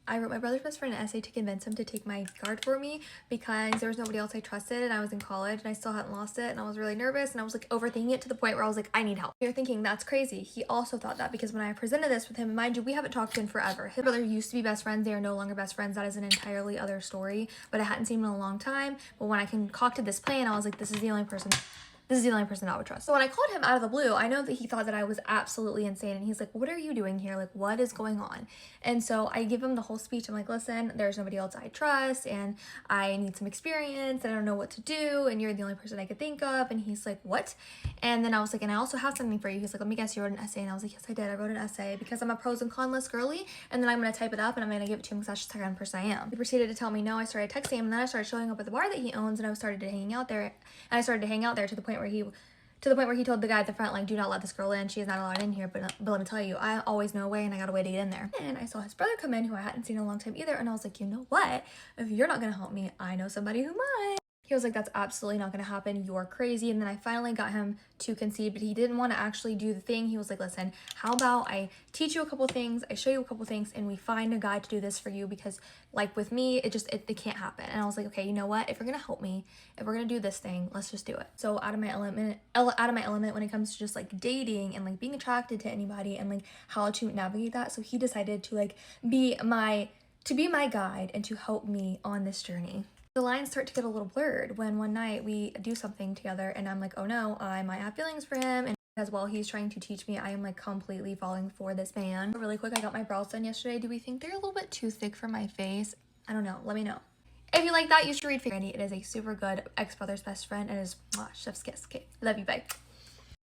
I wrote my brother's best friend an essay to convince him to take my card for me because there was nobody else I trusted and I was in college and I still hadn't lost it and I was really nervous and I was like overthinking it to the point where I was like, I need help. You're thinking that's crazy. He also thought that because when I presented this with him, and mind you, we haven't talked in forever. His brother used to be best friends. They are no longer best friends. That is an entirely other story, but I hadn't seen him in a long time. But when I concocted this plan, I was like, this is the only person I would trust. So when I called him out of the blue, I know that he thought that I was absolutely insane. And he's like, what are you doing here? Like, what is going on? And so I give him the whole speech. I'm like, listen, there's nobody else I trust and I need some experience and I don't know what to do. And you're the only person I could think of. And he's like, what? And then I was like, and I also have something for you. He's like, let me guess, you wrote an essay. And I was like, yes, I did. I wrote an essay because I'm a pros and cons list girly. And then I'm going to type it up and I'm going to give it to him because that's just the kind of person I am. He proceeded to tell me no. I started texting him and then I started showing up at the bar that he owns and I started to hang out there. And I started to hang out there to the point where he told the guy at the front, like, do not let this girl in. She is not allowed in here. But let me tell you, I always know a way and I got a way to get in there. And I saw his brother come in who I hadn't seen in a long time either. And I was like, you know what? If you're not going to help me, I know somebody who might. He was like, that's absolutely not going to happen. You're crazy. And then I finally got him to concede, but he didn't want to actually do the thing. He was like, listen, how about I teach you a couple things, I show you a couple things, and we find a guy to do this for you because like with me, it can't happen. And I was like, okay, you know what? If you're going to help me, if we're going to do this thing, let's just do it. So out of my element when it comes to just like dating and like being attracted to anybody and like how to navigate that. So he decided to like be my guide and to help me on this journey. The lines start to get a little blurred when one night we do something together and I'm like, oh no, I might have feelings for him. And as well, he's trying to teach me, I am like completely falling for this man. Really quick, I got my brows done yesterday. Do we think they're a little bit too thick for my face? I don't know. Let me know. If you like that, you should read Brandy. It is a super good ex-brother's best friend. It is chef's kiss. Okay, love you, bye.